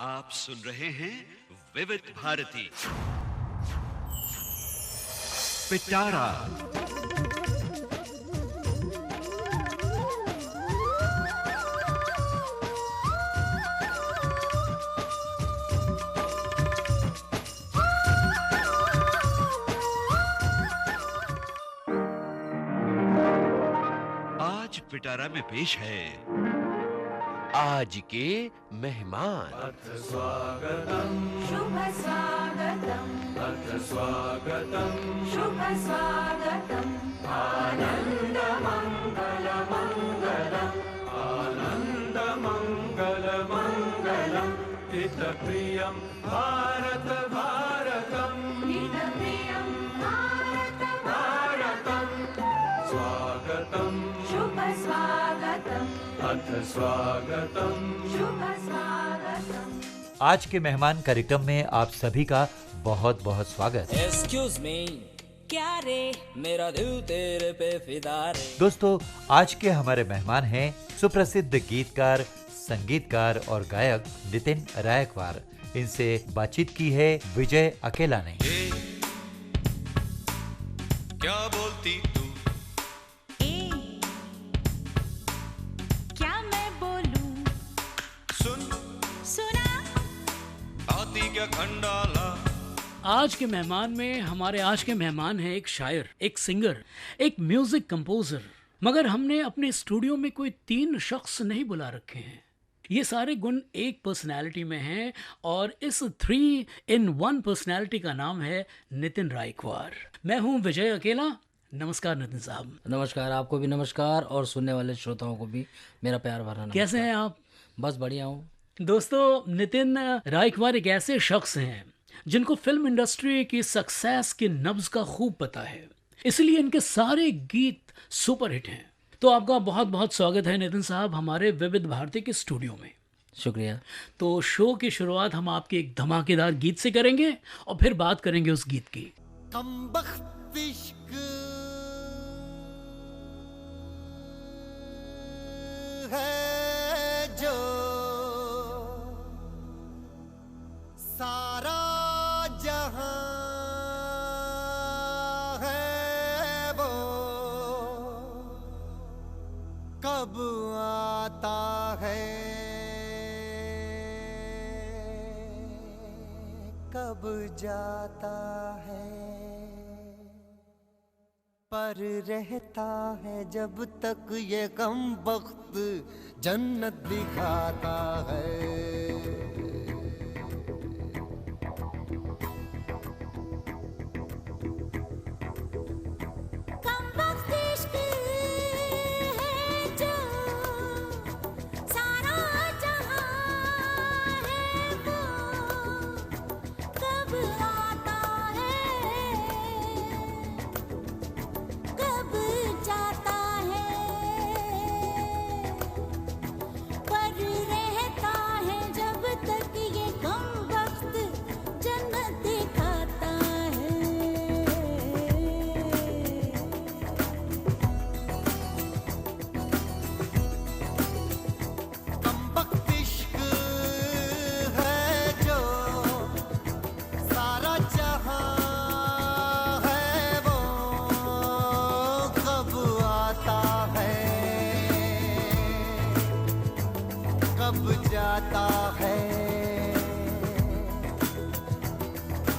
आप सुन रहे हैं विविध भारती पिटारा। आज पिटारा में पेश है आज के मेहमान। अथ स्वागतम् शुभ स्वागतम् अथ स्वागतम् शुभ स्वागतम् आनन्द मङ्गल मङ्गलम् आनन्द मङ्गल मङ्गलम् हितप्रियं भारत भारतम् हितप्रियं भारत भारतम् स्वागतम् शुभ स्वागतम् अथ स्वागतम् शुभ स्वागतम्। आज के मेहमान कार्यक्रम में आप सभी का बहुत बहुत स्वागत। एक्सक्यूज मी, क्या रे मेरा दिल तेरे पे फिदा रे। दोस्तों, आज के हमारे मेहमान हैं सुप्रसिद्ध गीतकार, संगीतकार और गायक नितिन रायकवार। इनसे बातचीत की है विजय अकेला ने। क्या बोलती तू? क्या मैं बोलूं? सुना आती क्या खंडाला? आज के मेहमान में आज के मेहमान हैं एक शायर, एक सिंगर, एक म्यूजिक कंपोजर। मगर हमने अपने स्टूडियो में कोई 3 शख्स नहीं बुला रखे हैं। ये सारे गुण एक पर्सनैलिटी में हैं और इस 3 in 1 पर्सनैलिटी का नाम है नितिन रायकवार। मैं हूं विजय अकेला। नमस्कार नितिन साहब। नमस्कार, आपको भी नमस्कार और सुनने वाले श्रोताओं को भी मेरा प्यार भरा नमस्कार। कैसे हैं आप? बस बढ़िया हूँ। दोस्तों, नितिन रायकवार एक ऐसे शख्स हैं जिनको फिल्म इंडस्ट्री की सक्सेस की नब्ज का खूब पता है, इसलिए इनके सारे गीत सुपरहिट हैं। तो आपका बहुत बहुत स्वागत है नितिन साहब हमारे विविध भारती के स्टूडियो में। शुक्रिया। तो शो की शुरुआत हम आपके एक धमाकेदार गीत से करेंगे और फिर बात करेंगे उस गीत की। कमबख्त इश्क है जो सारा जहां है वो कब आता है कब जाता है पर रहता है जब तक ये गम वक्त जन्नत दिखाता है।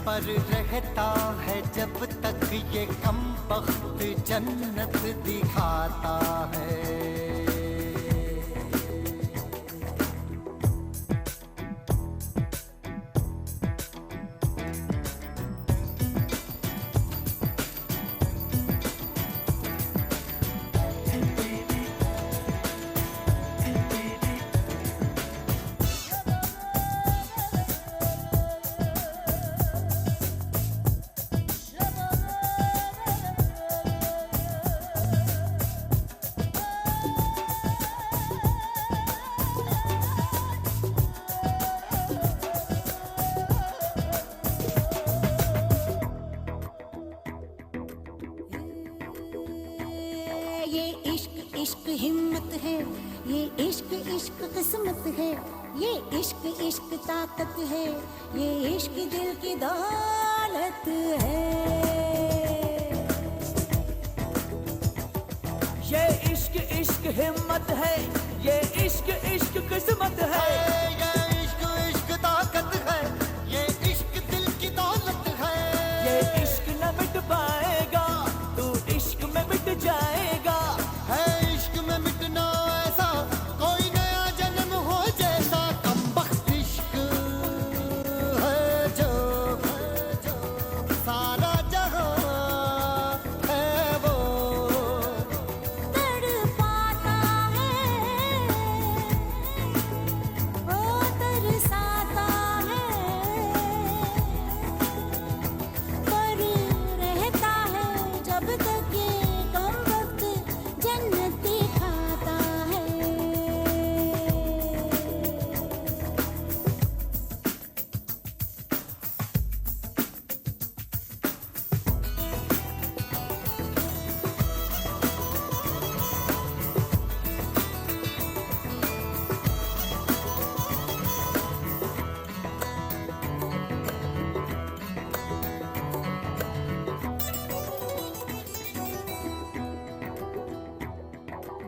पर रहता है जब तक ये कम वक्त जन्नत दिखाता है। इश्क हिम्मत है ये इश्क इश्क किस्मत है, ये इश्क इश्क ताकत है, ये इश्क दिल की दौलत है। ये इश्क इश्क हिम्मत है, ये इश्क इश्क किस्मत है, ये इश्क इश्क ताकत है, ये इश्क दिल की दौलत है। ये इश्क न मिट पाएगा, तू इश्क में मिट जाएगा। है इश्क में मिटना ऐसा, कोई नया जन्म हो जैसा। कमबख्त इश्क है जो सारा जहां है वो तड़पाता है, ओ तरसाता है, पर रहता है जब तक ये कमबख्त जन्नती खाता है।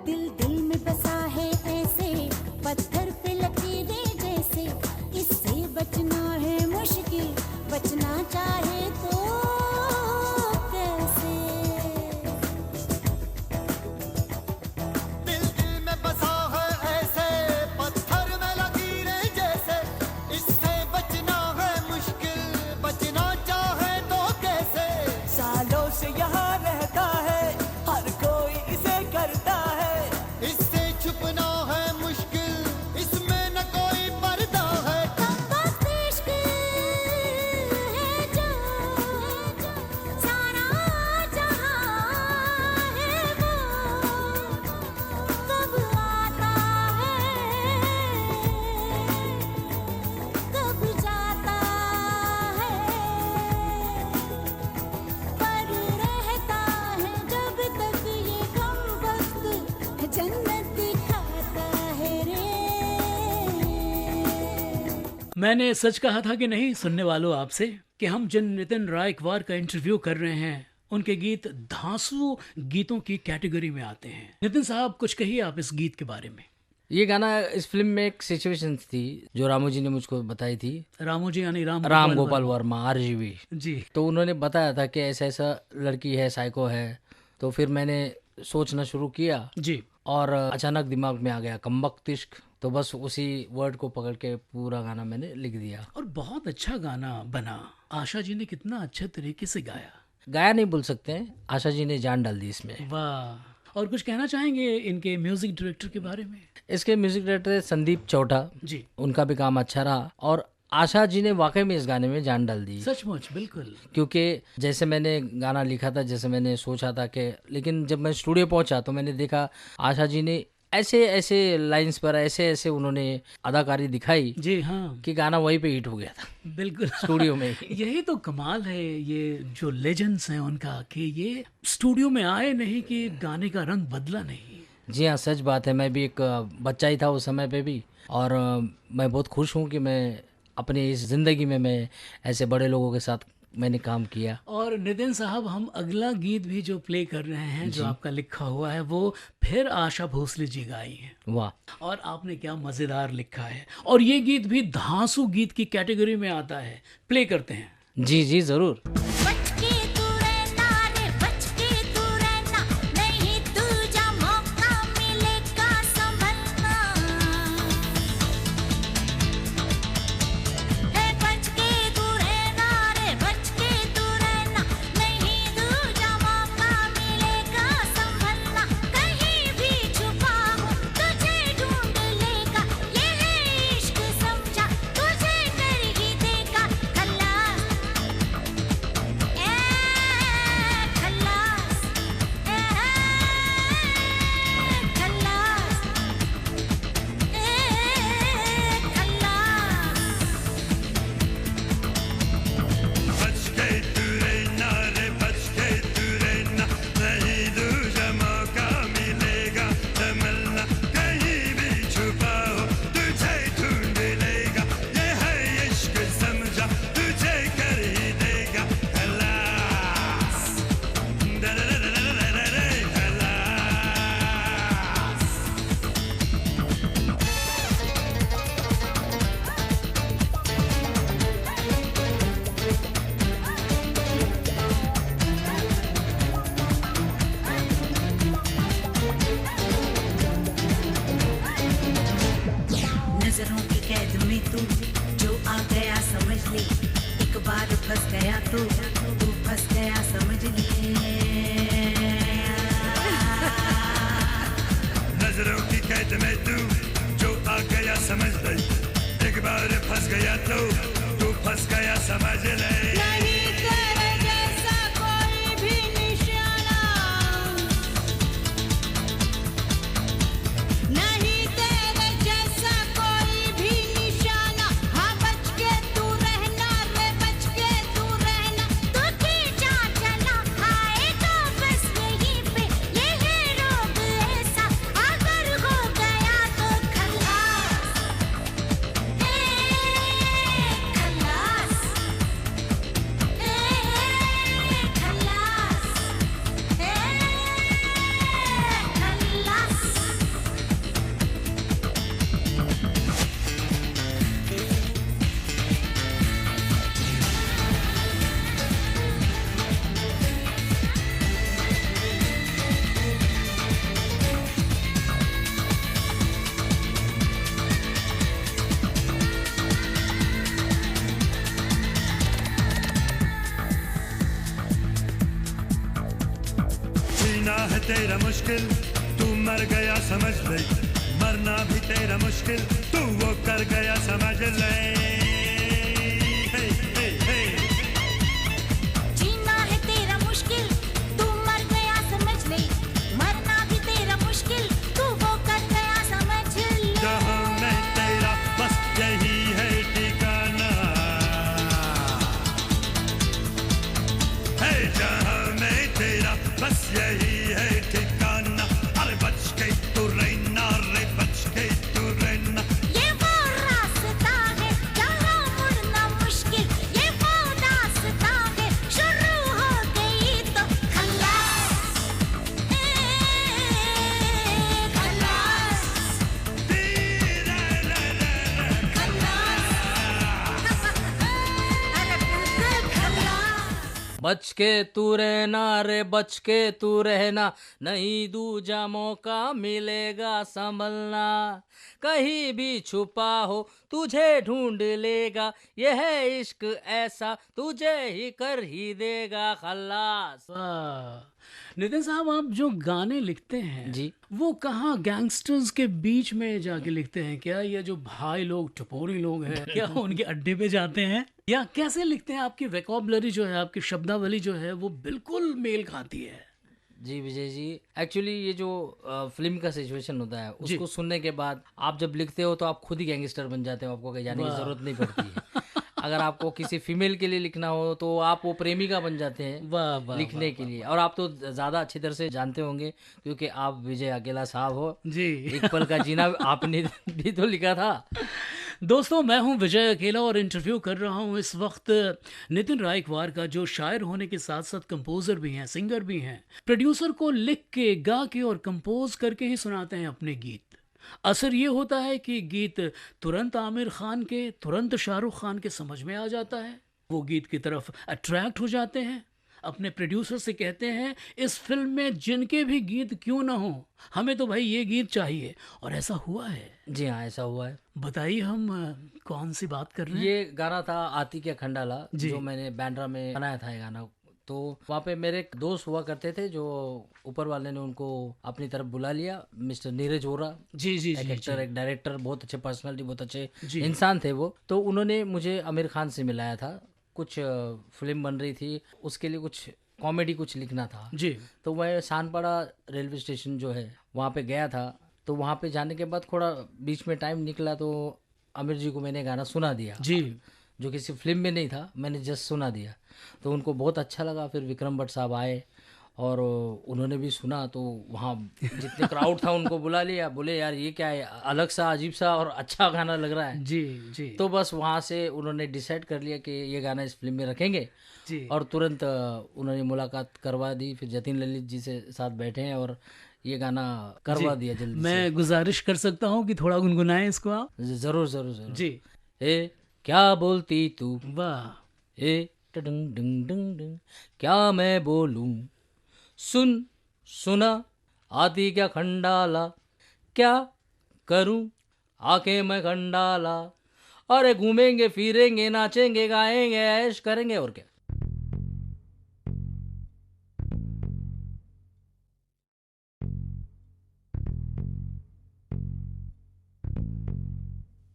दिल दिल में बसा है ऐसे, पत्थर पे लकीरें जैसे, इससे बचना है मुश्किल, बचना चाहे तो कैसे। दिल दिल में बसा है ऐसे, पत्थर में लकीरें जैसे, इससे बचना है मुश्किल, बचना चाहे तो कैसे। सालों से यहाँ रहता है, हर कोई इसे करता है। इससे छुपना है मुश्किल, इसमें न कोई पर्दा है। कमबख्त इश्क है जो सारा जहां है वो, कब आता है कब जाता है, पर रहता है जब तक ये कमबख्त जन्नत खाता है रे। मैंने सच कहा था कि नहीं सुनने वालों आपसे कि हम जिन नितिन रायकवार का इंटरव्यू कर रहे हैं उनके गीत धांसू गीतों की कैटेगरी में आते हैं। नितिन साहब कुछ कहिए आप इस गीत के बारे में। ये गाना इस फिल्म में एक सिचुएशन थी जो रामू जी ने मुझको बताई थी। रामू जी यानी राम गोपाल वर्मा RGV जी। तो उन्होंने बताया था कि ऐसा ऐसा लड़की है, साइको है। तो फिर मैंने सोचना शुरू किया जी। और अचानक दिमाग में आ गया कमबख्त इश्क, तो बस उसी वर्ड को पकड़ के पूरा गाना मैंने लिख दिया। और बहुत अच्छा गाना बना। आशा जी ने कितना अच्छे तरीके से गाया नहीं बोल सकते हैं, आशा जी ने जान डाल दी इसमें। वाह। और कुछ कहना चाहेंगे इनके म्यूजिक डायरेक्टर के बारे में? इसके म्यूजिक डायरेक्टर संदीप चौटा जी। उनका भी काम अच्छा रहा और आशा जी ने वाकई में इस गाने में जान डाल दी। सचमुच बिल्कुल। क्योंकि जैसे मैंने गाना लिखा था, जैसे मैंने सोचा था कि, लेकिन जब मैं स्टूडियो पहुंचा तो मैंने देखा आशा जी ने ऐसे ऐसे लाइंस पर ऐसे ऐसे उन्होंने अदाकारी दिखाई जी हाँ कि गाना वहीं पे हिट हो गया था बिल्कुल स्टूडियो में। यही तो कमाल है ये जो लेजेंड्स हैं उनका, कि ये स्टूडियो में आए नहीं कि गाने का रंग बदला नहीं। जी हाँ, सच बात है। मैं भी एक बच्चा ही था उस समय पे भी, और मैं बहुत खुश हूँ कि मैं अपनी इस ज़िंदगी में मैं ऐसे बड़े लोगों के साथ मैंने काम किया। और नितिन साहब, हम अगला गीत भी जो प्ले कर रहे हैं जो आपका लिखा हुआ है वो फिर आशा भोसले जी गाई है। वाह। और आपने क्या मज़ेदार लिखा है। और ये गीत भी धांसू गीत की कैटेगरी में आता है। प्ले करते हैं। जी जी ज़रूर। नजरों की कैद में तू जो आ गया समझ ले, एक बार फंस गया तू फंस गया समझ ले। नजरों की कैद में तू जो आ गया समझ ले, एक बार फंस गया तू फंस गया समझ ले। नहीं तेरे जैसा कोई भी निशाना, नहीं तेरे जैसा कोई भी निशाना। हाँ बच के तू रहना रे, बच के तू रहना। तू खींचा चला आएगा बस यहीं पे, ये है रोग ऐसा, अगर हो गया तो खल्लास, खल्लास, खल्लास। जीना है तेरा मुश्किल तू मर गया समझ ले, मरना भी तेरा मुश्किल तू वो कर गया समझ ले। हे, हे, हे। जीना है तेरा मुश्किल तू मर गया समझ ले, मरना भी तेरा मुश्किल तू वो कर गया समझ ले। जहाँ में तेरा बस यही है ठिकाना, है जहाँ में तेरा बस यही है ठिकाना। अरे बच के तू रहना रे, बच के तू रहना। ये वो रास्ता है जहाँ मुड़ना मुश्किल, ये वो रास्ता है शुरू हो गई तो खल्लास, खल्लास, अरे बिल्कुल खल्लास। बच के तू रहना रे, बच के तू रहना, नहीं दूजा मौका मिलेगा संभलना। कहीं भी छुपा हो तुझे ढूंढ लेगा, यह है इश्क ऐसा तुझे ही कर ही देगा खल्लास। वाह नितिन साहब, आप जो गाने लिखते हैं जी। वो कहाँ गैंगस्टर्स के बीच में जाके लिखते हैं क्या? ये जो भाई लोग टपोरी लोग हैं क्या उनके अड्डे पे जाते हैं, या कैसे लिखते हैं? आपकी वोकैबुलरी जो है, आपकी शब्दावली जो है वो बिल्कुल मेल खाती है। जी विजय जी, एक्चुअली ये जो फिल्म का सिचुएशन होता है उसको सुनने के बाद आप जब लिखते हो तो आप खुद ही गैंगस्टर बन जाते हो, आपको कहीं जाने की वाह। जरूरत नहीं पड़ती है। अगर आपको किसी फीमेल के लिए लिखना हो तो आप वो प्रेमिका बन जाते हैं वाह वाह लिखने के लिए। और आप तो ज़्यादा अच्छी तरह से जानते होंगे क्योंकि आप विजय अकेला साहब हो। जी। एक पल का जीना आपने भी तो लिखा था। दोस्तों, मैं हूं विजय अकेला और इंटरव्यू कर रहा हूं इस वक्त नितिन रायकवार का, जो शायर होने के साथ साथ कंपोजर भी हैं, सिंगर भी हैं। प्रोड्यूसर को लिख के, गा के और कंपोज करके ही सुनाते हैं अपने गीत। असर ये होता है कि गीत तुरंत आमिर खान के, तुरंत शाहरुख खान के समझ में आ जाता है, वो गीत की तरफ अट्रैक्ट हो जाते हैं। अपने प्रोड्यूसर से कहते हैं इस फिल्म में जिनके भी गीत क्यों ना हो, हमें तो भाई ये गीत चाहिए, और ऐसा हुआ है। जी हाँ, ऐसा हुआ है। बताइए हम कौन सी बात कर रहे हैं? ये गाना था आती के खंडाला, जी। जो मैंने बैंड्रा में बनाया था ये गाना। तो वहाँ पे मेरे एक दोस्त हुआ करते थे जो ऊपर वाले ने उनको अपनी तरफ बुला लिया, मिस्टर नीरज वोरा। जी जी एक जी, एक्टर, एक डायरेक्टर, बहुत अच्छे पर्सनालिटी, बहुत अच्छे जी। इंसान थे वो। तो उन्होंने मुझे आमिर खान से मिलाया था। कुछ फिल्म बन रही थी, उसके लिए कुछ कॉमेडी कुछ लिखना था जी। तो मैं सानपाड़ा रेलवे स्टेशन जो है वहाँ पे गया था। तो वहाँ पे जाने के बाद थोड़ा बीच में टाइम निकला तो आमिर जी को मैंने गाना सुना दिया जी, जो किसी फिल्म में नहीं था, मैंने जस्ट सुना दिया। तो उनको बहुत अच्छा लगा। फिर विक्रम भट्ट साहब आए और उन्होंने भी सुना। तो वहाँ जितने क्राउड था उनको बुला लिया, बोले यार ये क्या है, अलग सा अजीब सा और अच्छा गाना लग रहा है। जी जी। तो बस वहाँ से उन्होंने डिसाइड कर लिया कि ये गाना इस फिल्म में रखेंगे जी। और तुरंत उन्होंने मुलाकात करवा दी। फिर जतिन ललित जी से साथ बैठे हैं और ये गाना करवा दिया जल्दी मैं गुजारिश कर सकता हूँ कि थोड़ा गुनगुनाएं इसको आप? से। जरूर जरूर जरूर जी। ए क्या बोलती तू, वाह। ए टडंग डंग डंग डंग, क्या मैं बोलूं, सुन सुना आती क्या खंडाला, क्या करूं आके मैं खंडाला। अरे घूमेंगे फिरेंगे नाचेंगे गाएंगे ऐश करेंगे और क्या।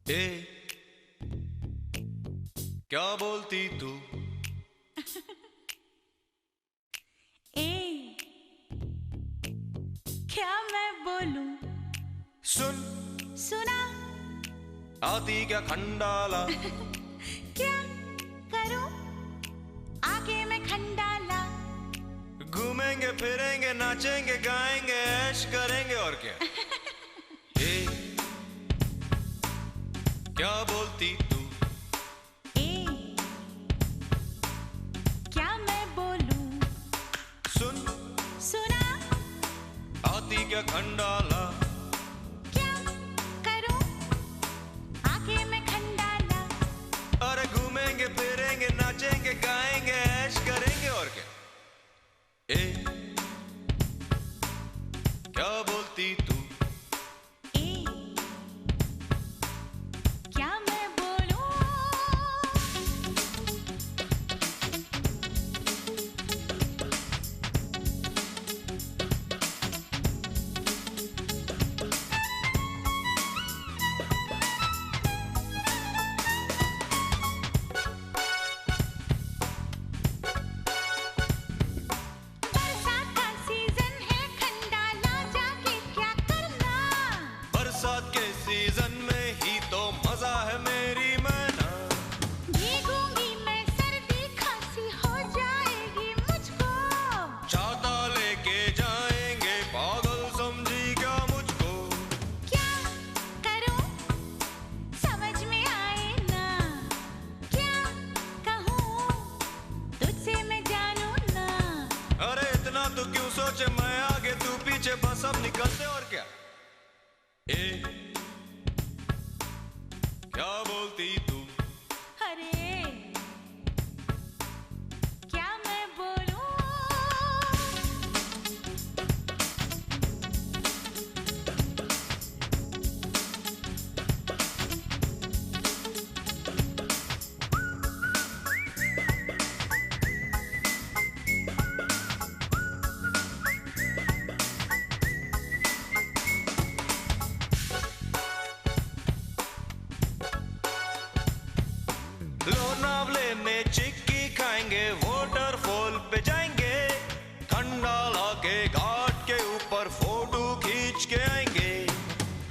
ए, क्या बोलती तू? ए, क्या मैं बोलूं? सुन, सुना? आती क्या खंडाला? क्या करूं? आगे मैं खंडाला। घूमेंगे फिरेंगे नाचेंगे गाएंगे ऐश करेंगे और क्या। ए, क्या बोलती तू? ए, क्या मैं बोलूं? सुन, सुना? आती क्या खंडाला? क्या करूं? आगे मैं खंडाला। अरे घूमेंगे फिरेंगे नाचेंगे गाएंगे ऐश करेंगे और क्या। ए, क्या बोलती तू? ए, क्या मैं बोलूं? बरसात का सीजन है, खंडाला जाके क्या करना? बरसात के सीजन में ही तो मजा है मेरी मैना। भीगूंगी मैं, सर्दी खांसी हो जाएगी मुझको। छाता लेके जाएंगे पागल समझी क्या मुझको। क्या करूं? समझ में आए ना। क्या कहूं? तुझसे मैं जानूं ना। अरे इतना तो क्यों सोचे, मैं आगे तू पीछे बस अब निकलते और क्या। ए, क्या बोलती तू? अरे, क्या मैं बोलूं? लोनावले में चिक्की खाएंगे वाटरफॉल पे जाएंगे। खंडाला के घाट के ऊपर फोटो खींच के आएंगे।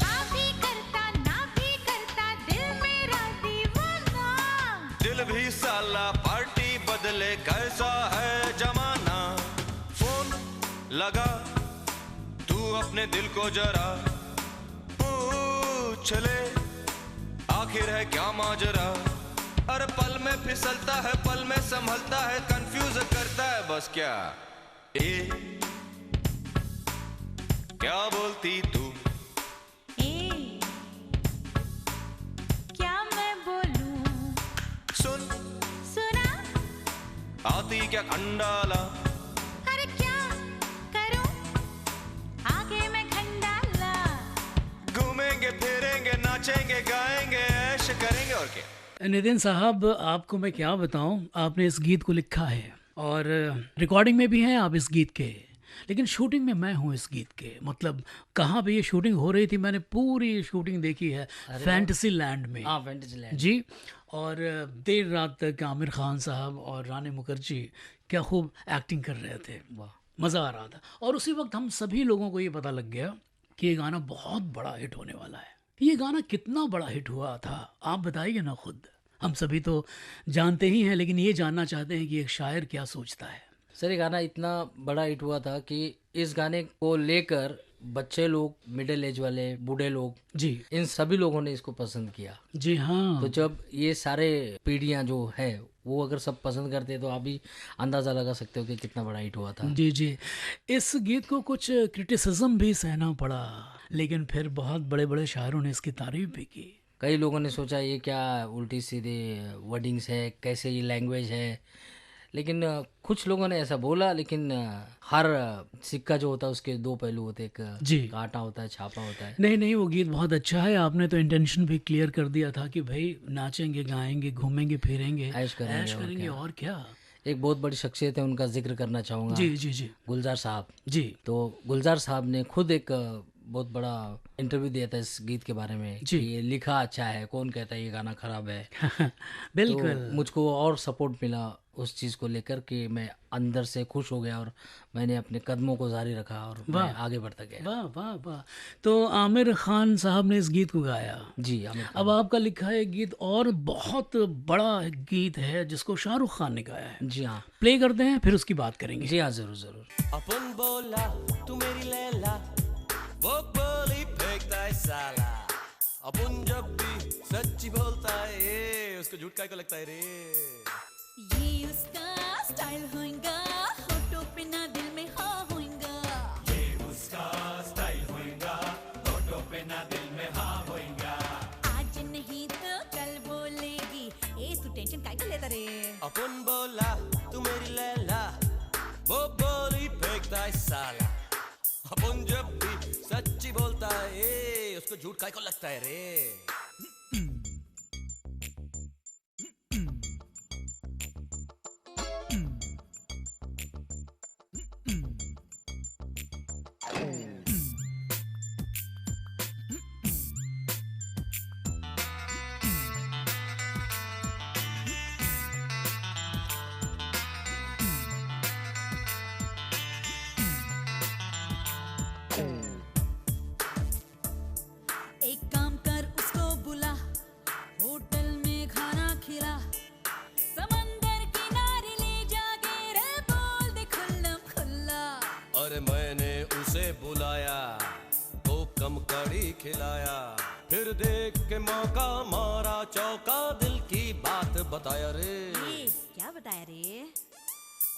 हाँ भी करता ना भी करता दिल मेरा दीवाना। दिल भी साला पार्टी बदले कैसा है जमाना। फोन लगा तू अपने दिल को जरा पूछ ले आखिर है क्या माजरा। हर पल में फिसलता है पल में संभलता है कंफ्यूज करता है बस क्या। ए, क्या बोलती तू? ए, क्या मैं बोलूं? सुन, सुना? आती क्या खंडाला? अरे क्या करूं? आगे मैं खंडाला। घूमेंगे फिरेंगे नाचेंगे गाएंगे ऐश करेंगे और क्या। नितिन साहब आपको मैं क्या बताऊं, आपने इस गीत को लिखा है और रिकॉर्डिंग में भी हैं आप इस गीत के, लेकिन शूटिंग में मैं हूं इस गीत के। मतलब कहाँ पे ये शूटिंग हो रही थी, मैंने पूरी शूटिंग देखी है फैंटेसी लैंड में। हाँ फैंटेसी लैंड जी। और देर रात तक आमिर खान साहब और रानी मुखर्जी क्या खूब एक्टिंग कर रहे थे, वाह मज़ा आ रहा था। और उसी वक्त हम सभी लोगों को ये पता लग गया कि ये गाना बहुत बड़ा हिट होने वाला है। ये गाना कितना बड़ा हिट हुआ था आप बताइए ना खुद। हम सभी तो जानते ही हैं, लेकिन ये जानना चाहते हैं कि एक शायर क्या सोचता है। सर ये गाना इतना बड़ा हिट हुआ था कि इस गाने को लेकर बच्चे लोग, मिडिल एज वाले, बूढ़े लोग, जी, इन सभी लोगों ने इसको पसंद किया। जी हाँ। तो जब ये सारे पीढ़ियां जो है वो अगर सब पसंद करते हैं तो आप भी अंदाज़ा लगा सकते हो कि कितना बड़ा हिट हुआ था। जी जी। इस गीत को कुछ क्रिटिसिज्म भी सहना पड़ा, लेकिन फिर बहुत बड़े बड़े शायरों ने इसकी तारीफ भी की। कई लोगों ने सोचा ये क्या उल्टी सीधे वर्डिंग्स है, कैसे ये लैंग्वेज है, लेकिन कुछ लोगों ने ऐसा बोला, लेकिन हर सिक्का जो होता है उसके दो पहलू होते हैं, एक जी। कांटा होता है, छापा होता है। नहीं नहीं, वो गीत बहुत अच्छा है। आपने तो इंटेंशन भी क्लियर कर दिया था कि भाई नाचेंगे, गाएंगे, घूमेंगे, फिरेंगे, ऐश करेंगे, ऐश और करेंगे, क्या। और क्या। एक बहुत बड़ी शख्सियत है, उनका जिक्र करना चाहूँगा। जी जी जी गुलजार साहब। जी। तो गुलजार साहब ने खुद एक बहुत बड़ा इंटरव्यू दिया था इस गीत के बारे में जी। कि ये लिखा अच्छा है, कौन कहता है ये गाना खराब है। बिल्कुल। तो मुझको और सपोर्ट मिला उस चीज़ को लेकर कि मैं अंदर से खुश हो गया और मैंने अपने कदमों को जारी रखा और मैं वाह। आगे बढ़ता गया। वाह वाह वाह। तो आमिर खान साहब ने इस गीत को गाया। जी, आमिर खान। अब आपका लिखा है गीत और बहुत बड़ा गीत है जिसको शाहरुख खान ने गाया है। जी हाँ, प्ले करते हैं, फिर उसकी बात करेंगे। जी हाँ, जरूर जरूर। अपन बोला तू मेरी लैला, वो बोली फेंकता है साला। अपन जब भी सच्ची बोलता है उसको झूठ काहे को लगता है रे। ये उसका स्टाइल होएगा, होठों पे ना दिल में हाँ होएगा। ये उसका स्टाइल होएगा, होठों पे ना दिल में हाँ होएगा। आज नहीं तो कल बोलेगी, ए तू टेंशन काहे को लेता रे। अपन बोला तू मेरी लैला, वो बोली फेंकता है साला। अपन जब भी सच्ची बोलता है उसको झूठ काहे को लगता है रे। एक काम कर उसको बुला, होटल में खाना खिला, समंदर किनारे ले जाके रे बोल दे खुल्लम खुल्ला। अरे मैंने उसे बुलाया तो कम कड़ी खिलाया, फिर देख के मौका मारा चौका, दिल की बात बताया रे। ये क्या बताया रे।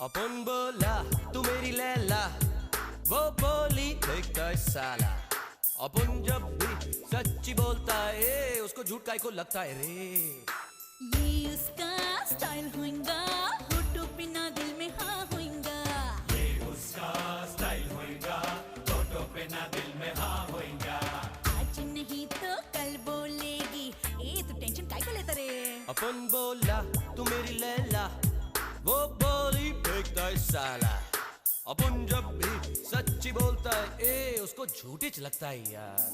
अपन बोला तू मेरी लैला, वो बोली फेंकता है साला। अपन जब भी सच्ची बोलता है उसको झूठ काहे को लगता है रे। ये उसका स्टाइल होएगा, होठों पे ना दिल में हाँ होएगा। ये उसका स्टाइल होएगा, होठों पे ना दिल में हाँ होएगा। आज नहीं तो कल बोलेगी, ए तू टेंशन काहे को लेता रे। अपन बोला तू मेरी लैला, वो बोली फेंकता है साला। अपन जब भी सच्ची बोलता है उसको झूठी च लगता है यार।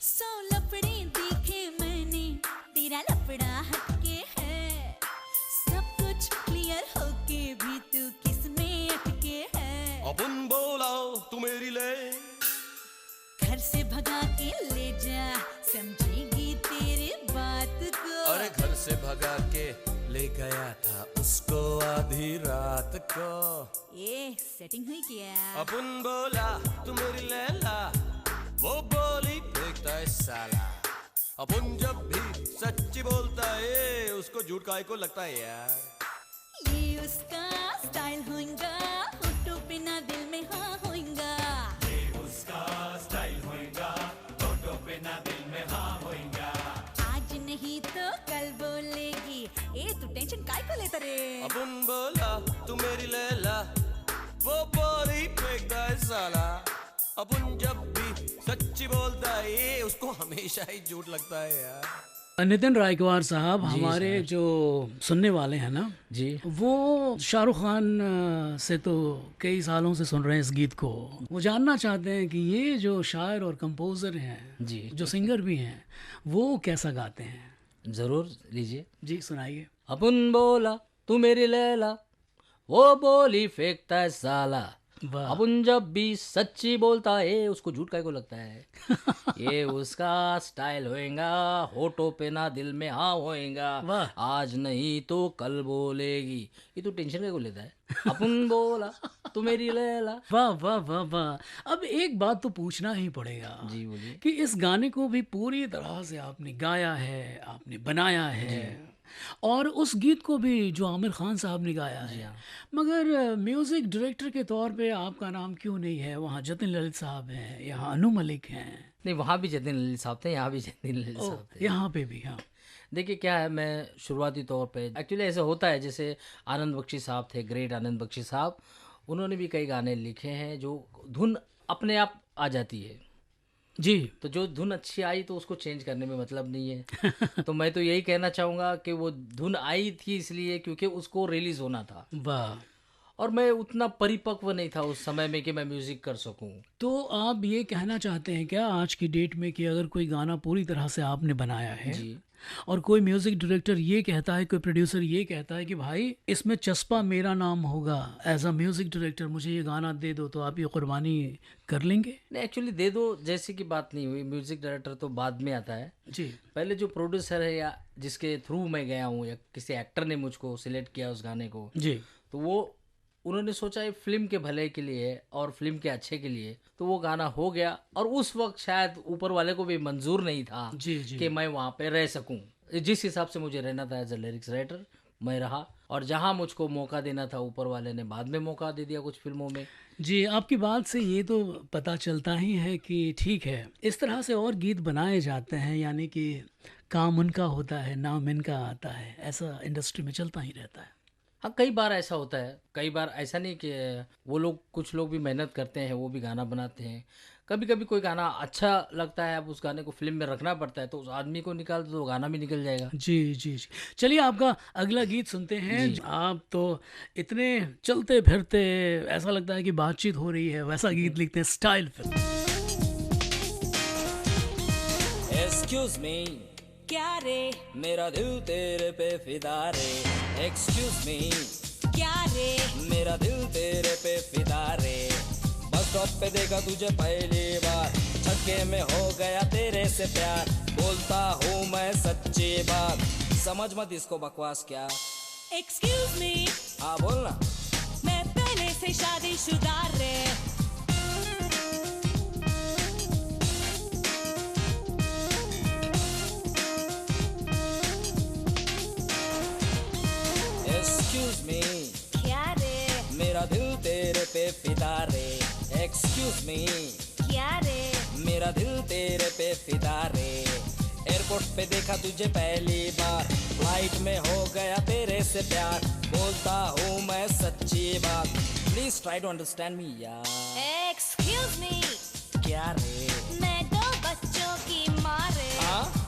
सौ लफड़े देखे मैंने, तेरा लफड़ा हटके है। सब कुछ क्लियर होके भी तू किस में अटके है। अपन बोला तू मेरी ले, घर से भगा के ले जा, समझेगी तेरी बात को। अरे घर से भगा के ले गया था उसको आधी रात को। ए सेटिंग हुई क्या। अपन बोला तू मेरी लैला, वो बोली फेंकता है साला। अपन जब भी सच्ची बोलता है उसको झूठ काहे को लगता है यार। ये उसका स्टाइल होएगा, होठों पे ना दिल में हाँ होएगा। ये उसका स्टाइल होएगा, होठों पे ना दिल में हाँ होएगा। आज नहीं तो कल बोलेगी, ए तू टेंशन काहे को लेता रे। अपन बोला तू मेरी लैला, वो बोली फेंकता है साला। अपन जब भी सच्ची बोलता है उसको हमेशा ही झूठ लगता है यार। नितिन रायकवार साहब, हमारे जो सुनने वाले हैं ना जी, वो शाहरुख खान से तो कई सालों से सुन रहे हैं इस गीत को। वो जानना चाहते हैं कि ये जो शायर और कंपोजर हैं जी, जो सिंगर भी हैं, वो कैसा गाते हैं। जरूर लीजिए। जी सुनाइए। अपन बोला तू मेरी लैला, वो बोली फेंकता है साला। वाह। अपन जब भी सच्ची बोलता है उसको झूठ काहे को लगता है। ये उसका स्टाइल होएगा, होठों पे ना दिल में हाँ होएगा, वाह। आज नहीं तो कल बोलेगी। ये तो टेंशन काहे को लेता है। अपन बोला तू मेरी लैला। वाह वाह वाह वाह। अब एक बात तो पूछना ही पड़ेगा जी बोलिए। कि इस गाने को भी पूरी तरह से आपने गाया है, आपने बनाया है, और उस गीत को भी जो आमिर खान साहब ने गाया है, मगर म्यूजिक डायरेक्टर के तौर पे आपका नाम क्यों नहीं है? वहाँ जतिन ललित साहब हैं, यहाँ अनु मलिक हैं। नहीं, वहाँ भी जतिन ललित साहब थे, यहाँ भी जतिन ललित साहब थे। यहाँ पे भी, हाँ। देखिए क्या है, मैं शुरुआती तौर पे एक्चुअली ऐसा होता है, जैसे आनंद बख्शी साहब थे, ग्रेट आनंद बख्शी साहब, उन्होंने भी कई गाने लिखे हैं जो धुन अपने आप आ जाती है जी। तो जो धुन अच्छी आई तो उसको चेंज करने में मतलब नहीं है। तो मैं तो यही कहना चाहूँगा कि वो धुन आई थी इसलिए क्योंकि उसको रिलीज़ होना था। वाह। और मैं उतना परिपक्व नहीं था उस समय में कि मैं म्यूज़िक कर सकूं। तो आप ये कहना चाहते हैं क्या आज की डेट में कि अगर कोई गाना पूरी तरह से आपने बनाया है जी। और कोई म्यूजिक डायरेक्टर ये कहता है, कोई प्रोड्यूसर ये कहता है कि भाई इसमें चस्पा मेरा नाम होगा, एज अ म्यूजिक डायरेक्टर मुझे ये गाना दे दो, तो आप ये कुर्बानी कर लेंगे? नहीं, एक्चुअली दे दो जैसी की बात नहीं हुई। म्यूज़िक डायरेक्टर तो बाद में आता है जी। पहले जो प्रोड्यूसर है या जिसके थ्रू मैं गया हूँ या किसी एक्टर ने मुझको सिलेक्ट किया उस गाने को, जी, तो वो उन्होंने सोचा ये फिल्म के भले के लिए और फिल्म के अच्छे के लिए, तो वो गाना हो गया। और उस वक्त शायद ऊपर वाले को भी मंजूर नहीं था जी, जी। कि मैं वहाँ पे रह सकूं। जिस हिसाब से मुझे रहना था एज अ लिरिक्स राइटर मैं रहा, और जहाँ मुझको मौका देना था ऊपर वाले ने बाद में मौका दे दिया कुछ फिल्मों में। जी। आपकी बात से ये तो पता चलता ही है कि ठीक है, इस तरह से और गीत बनाए जाते हैं, यानी कि काम उनका होता है, नाम इनका आता है, ऐसा इंडस्ट्री में चलता ही रहता है। हाँ, कई बार ऐसा होता है, कई बार ऐसा नहीं कि वो लोग, कुछ लोग भी मेहनत करते हैं, वो भी गाना बनाते हैं। कभी कभी कोई गाना अच्छा लगता है, अब उस गाने को फिल्म में रखना पड़ता है, तो उस आदमी को निकाल दो तो गाना भी निकल जाएगा। जी जी जी। चलिए आपका अगला गीत सुनते हैं। आप तो इतने चलते फिरते ऐसा लगता है कि बातचीत हो रही है, वैसा गीत लिखते हैं स्टाइल फिल्म। एक्सक्यूज मी, क्या रे मेरा दिल तेरे पे फिदा रे। एक्सक्यूज मी, क्या रे मेरा दिल तेरे पे फिदा रे। बस स्टॉप पे देखा तुझे पहली बार, छक्के में हो गया तेरे से प्यार। बोलता हूँ मैं सच्ची बात, समझ मत इसको बकवास क्या। एक्सक्यूज मी, हाँ बोलना। मैं पहले से शादीशुदा रे। एक्सक्यूज मी, क्या रे मेरा दिल तेरे पे फिदा रे। एक्सक्यूज मी, क्या रे मेरा दिल तेरे पे फिदा रे। एयरपोर्ट पे देखा तुझे पहली बार, फ्लाइट में हो गया तेरे से प्यार। बोलता हूँ मैं सच्ची बात, please try to understand me यार। एक्सक्यूज मी, क्या रे? मैं 2 बच्चों की माँ रे। हाँ?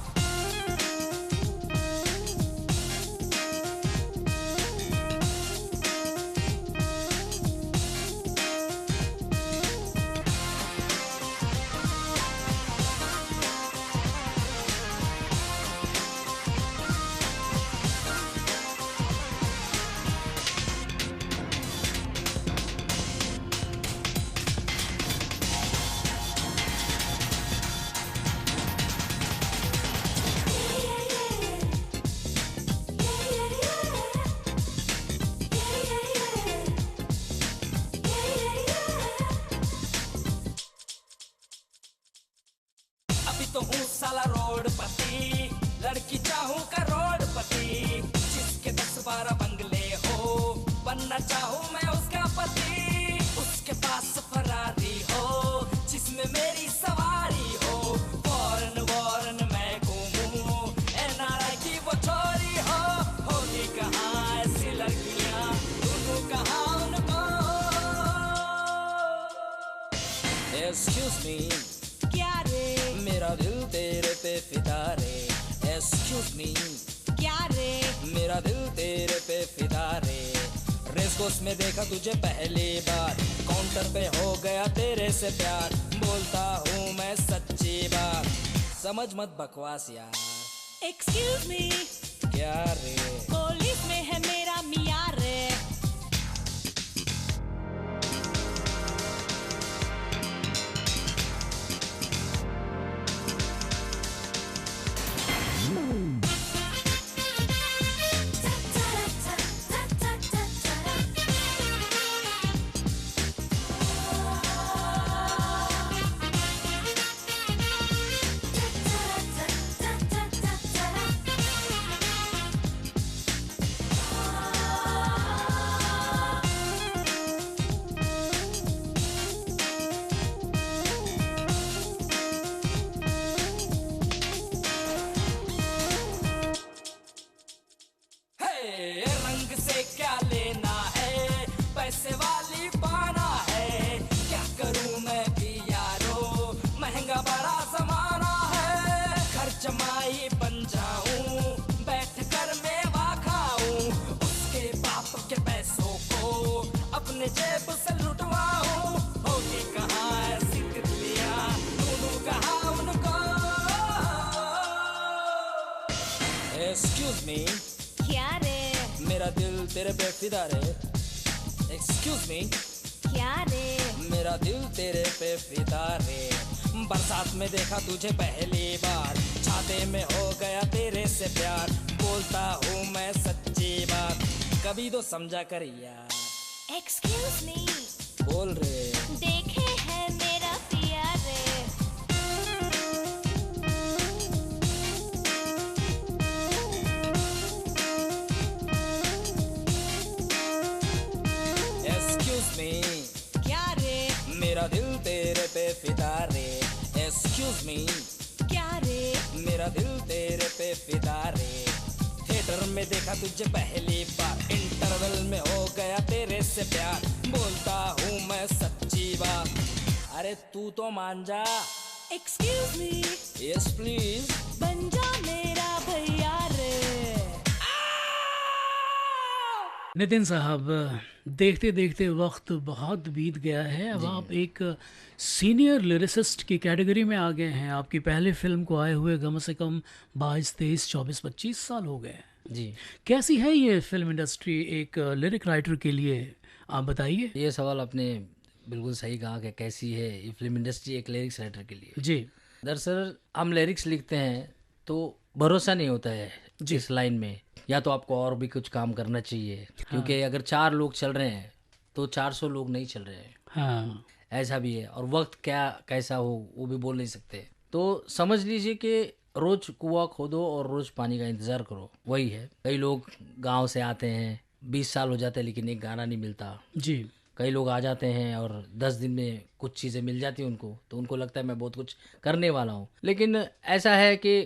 तो हूँ साला रोड पति, लड़की चाहूँ करोड़पति, जिसके 10-12 बंगले हो, बनना चाहूँ मैं उसका पति। उसके पास फरारी हो, जिसमें मेरी सवारी हो। फॉरेन वॉरेन मैं घूमूं, NRI की वो छोरी हो। होगी कहाँ ऐसी लड़कियाँ, ढूंढूं कहाँ उनको। Excuse me, क्या रे मेरा दिल तेरे पे फिदा रे। एक्सक्यूज मी, क्या रे मेरा दिल तेरे पे फिदा रे। रेस कोर्स में देखा तुझे पहली बार, काउंटर पे हो गया तेरे से प्यार। बोलता हूँ मैं सच्ची बात, समझ मत बकवास यार। एक्सक्यूज मी, क्या रे? पुलिस में है मेरा मियाँ रे। एक्सक्यूज मी, क्या रे मेरा दिल तेरे पे फिदा रे। एक्सक्यूज मी, क्या रे मेरा दिल तेरे पे फिदा रे। बरसात में देखा तुझे पहली बार, छाते में हो गया तेरे से प्यार। बोलता हूँ मैं सच्ची बात, कभी तो समझा कर यार। एक्सक्यूज मी, बोल रे। देखे है मेरा पिया रे। एक्सक्यूज मी, क्या रे मेरा दिल तेरे पे फिदा रे। एक्सक्यूज मी, क्या रे मेरा दिल तेरे पे फिदा रे। थिएटर में देखा तुझे पहली बार, इंटरवल में हो गया तेरे से प्यार। बोलता हूँ मैं सच्ची बात, अरे तू तो मान जा। Excuse me, yes please. बन जा मेरा भैया रे। नितिन साहब, देखते देखते वक्त बहुत बीत गया है। अब आप एक सीनियर लिरिसिस्ट की कैटेगरी में आ गए हैं। आपकी पहली फिल्म को आए हुए कम से कम 22, 23, 24, 25 साल हो गए। जी, कैसी है ये फिल्म इंडस्ट्री एक लिरिक राइटर के लिए, आप बताइए। ये सवाल आपने बिल्कुल सही कहा कि कैसी है ये फिल्म इंडस्ट्री एक लिरिक्स राइटर के लिए। जी दरअसल हम लिरिक्स लिखते हैं तो भरोसा नहीं होता है इस लाइन में, या तो आपको और भी कुछ काम करना चाहिए, क्योंकि अगर 4 लोग चल रहे हैं तो 400 लोग नहीं चल रहे हैं। हाँ, ऐसा भी है, और वक्त क्या कैसा हो वो भी बोल नहीं सकते। तो समझ लीजिए कि रोज कुआं खोदो और रोज पानी का इंतजार करो, वही है। कई लोग गांव से आते हैं, 20 साल हो जाते हैं लेकिन एक गाना नहीं मिलता। जी कई लोग आ जाते हैं और 10 दिन में कुछ चीज़ें मिल जाती हैं उनको, तो उनको लगता है मैं बहुत कुछ करने वाला हूँ। लेकिन ऐसा है कि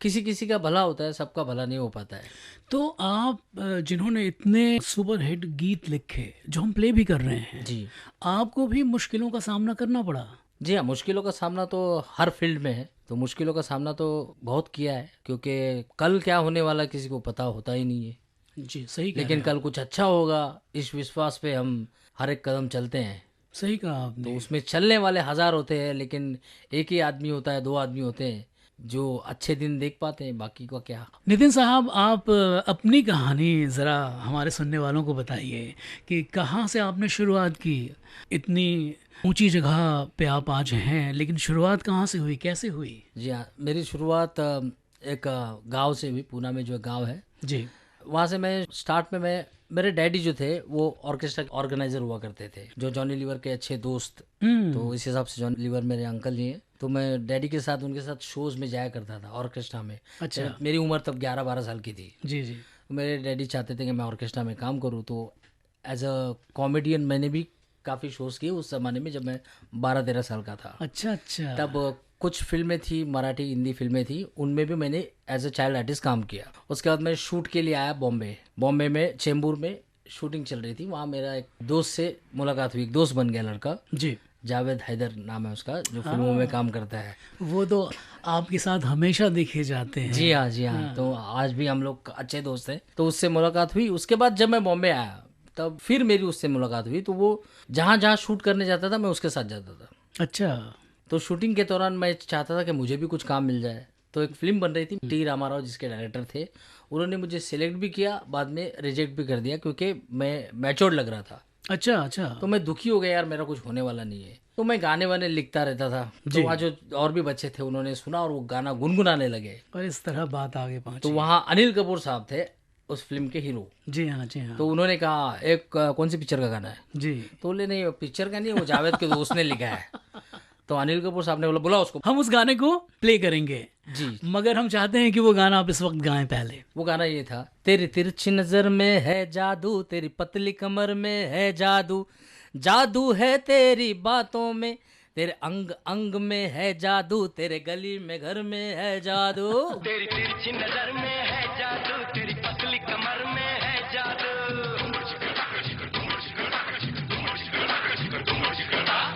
किसी किसी का भला होता है, सबका भला नहीं हो पाता है। तो आप जिन्होंने इतने सुपर हिट गीत लिखे जो हम प्ले भी कर रहे हैं, जी, आपको भी मुश्किलों का सामना करना पड़ा। जी हाँ, मुश्किलों का सामना तो हर फील्ड में है। तो मुश्किलों का सामना तो बहुत किया है, क्योंकि कल क्या होने वाला किसी को पता होता ही नहीं है। जी सही कह लेकिन रहे हैं। कल कुछ अच्छा होगा इस विश्वास पे हम हर एक कदम चलते हैं। सही कहा आपने। तो उसमें चलने वाले 1000 होते हैं, लेकिन एक ही आदमी होता है, 2 आदमी होते हैं जो अच्छे दिन देख पाते हैं, बाकी का क्या। नितिन साहब, आप अपनी कहानी ज़रा हमारे सुनने वालों को बताइए कि कहाँ से आपने शुरुआत की। इतनी ऊंची जगह पे आप आज हैं, लेकिन शुरुआत कहाँ से हुई, कैसे हुई? जी हाँ, मेरी शुरुआत एक गांव से हुई, पूना में जो गांव है जी, वहाँ से मैं स्टार्ट में मेरे डैडी जो थे वो ऑर्केस्ट्रा ऑर्गेनाइजर हुआ करते थे, जो जॉनी लीवर के अच्छे दोस्त। तो इस हिसाब से जॉनी लीवर मेरे अंकल जी हैं, तो मैं डैडी के साथ उनके साथ शोज में जाया करता था ऑर्केस्ट्रा में। अच्छा। मेरी उम्र तब 11-12 साल की थी। जी जी। मेरे डैडी चाहते थे कि मैं ऑर्केस्ट्रा में काम करूँ, तो एज अ कॉमेडियन मैंने भी काफ़ी शोज़ किए उस ज़माने में, जब मैं 12-13 साल का था। अच्छा अच्छा। तब कुछ फिल्में थी, मराठी हिंदी फिल्में थी, उनमें भी मैंने एज अ चाइल्ड आर्टिस्ट काम किया। उसके बाद मैं शूट के लिए आया बॉम्बे में चेंबूर में शूटिंग चल रही थी। वहाँ मेरा एक दोस्त से मुलाकात हुई, एक दोस्त बन गया लड़का। जी, जावेद हैदर नाम है उसका, जो फिल्मों में काम करता है। वो तो आपके साथ हमेशा देखे जाते हैं। जी हाँ, जी हाँ। तो आज भी हम लोग अच्छे दोस्त हैं। तो उससे मुलाकात हुई। उसके बाद जब मैं बॉम्बे आया तब फिर मेरी उससे मुलाकात हुई। तो वो जहाँ जहाँ शूट करने जाता था मैं उसके साथ जाता था। अच्छा। तो शूटिंग के दौरान मैं चाहता था कि मुझे भी कुछ काम मिल जाए। तो एक फिल्म बन रही थी, टी रामाराव जिसके डायरेक्टर थे, उन्होंने मुझे सिलेक्ट भी किया, बाद में रिजेक्ट भी कर दिया क्योंकि मैं मैच्योर्ड लग रहा था। अच्छा अच्छा। तो मैं दुखी हो गया, यार मेरा कुछ होने वाला नहीं है। तो मैं गाने वाने लिखता रहता था। तो वहाँ जो और भी बच्चे थे उन्होंने सुना और वो गाना गुनगुनाने लगे, और इस तरह बात आगे पहुंची। तो वहाँ अनिल कपूर साहब थे उस फिल्म के हीरो। जी हाँ, जी हाँ। तो उन्होंने कहा एक कौन सी पिक्चर का गाना है? जी। तो बोले नहीं, पिक्चर का नहीं, वो जावेद के दोस्त ने लिखा है। तो अनिल कपूर साहब ने बोला बुला उसको। हम उस गाने को प्ले करेंगे जी, मगर हम चाहते हैं कि वो गाना आप इस वक्त गाएं। पहले वो गाना ये था, तेरी तिरछी नजर में है जादू, तेरी पतली कमर में है जादू, जादू है तेरी बातों में, तेरे अंग अंग में है जादू, तेरे गली में घर में है जादू, तेरी तिरछी नजर में है जादू, तेरी पतली कमर में है जादू,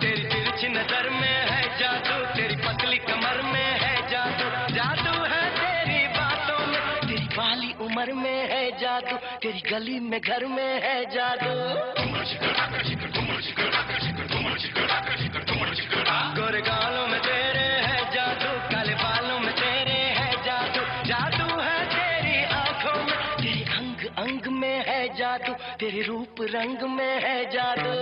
तेरी तिरछी नजर में है जादू, तेरी पतली कमर में है जादू, जादू है तेरी बातों में, तेरी वाली उम्र में है जादू, तेरी गली में घर में है जादू, गोरे गालों में तेरे है जादू, काले बालों में तेरे है जादू, जादू है तेरी तेरे रूप रंग में है जादू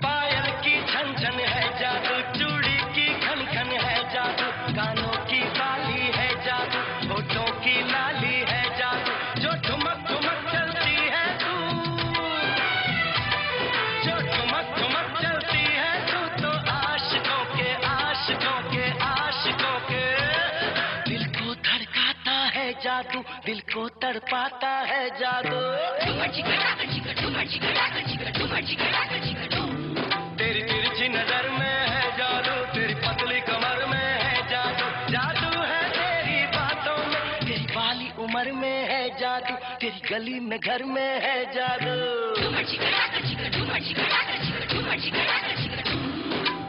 पायल की छन छन है जादू चूड़ी की खन खन है जादू कानों की बाली है जादू होठों की लाली है जादू जो ठुमक ठुमक चलती है तू जो ठुमक ठुमक चलती है तू तो आशिकों के आशिकों के आशिकों के दिल को धड़काता है जादू दिल को तड़पाता है जादू तेरी तिरछी नजर में है जादू तेरी पतली कमर में है जादू जादू है तेरी बातों में तेरी वाली उम्र में है जादू तेरी गली में घर में है जादू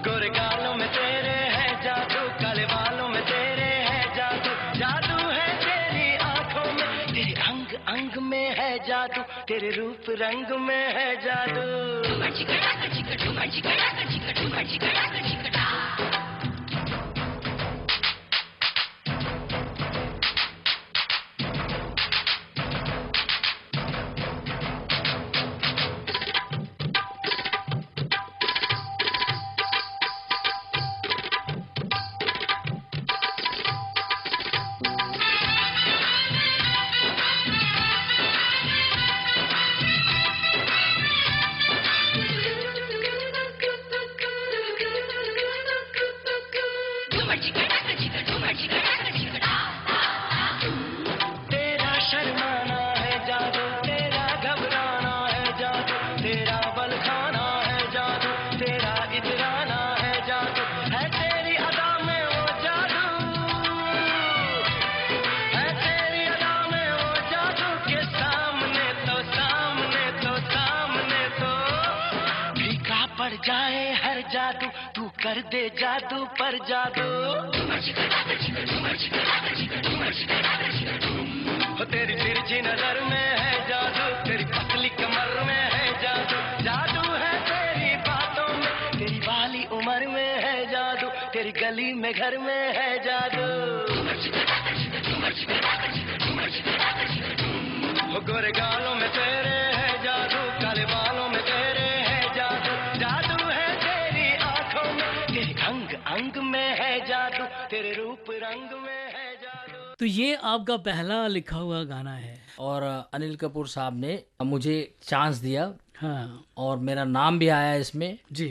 गोरे गालों में तेरे है जादू काले बालों में तेरे है जादू जादू है तेरी आंखों में तेरे अंग अंग में है जादू तेरे रूप रंग में है जादू तेरा शर्माना है जादू तेरा घबराना है जादू तेरा बल खाना है जादू तेरा इतराना है जादू है तेरी अदा में वो जादू है तेरी अदा में वो जादू के सामने तो फीका पड़ जाए हर जादू तू कर दे जादू पर जादू तेरी तिरछी नजर में है जादू तेरी पतली कमर में है जादू जादू है तेरी बातों में तेरी वाली उम्र में है जादू तेरी गली में घर में है जादू गोरे गालों में तेरे है जादू काले बालों में तेरे है जादू जादू है तेरी आंखों में तेरे अंग अंग में है जादू तेरे रूप रंग में है जादू। तो ये आपका पहला लिखा हुआ गाना है और अनिल कपूर साहब ने मुझे चांस दिया। हाँ। और मेरा नाम भी आया इसमें जी।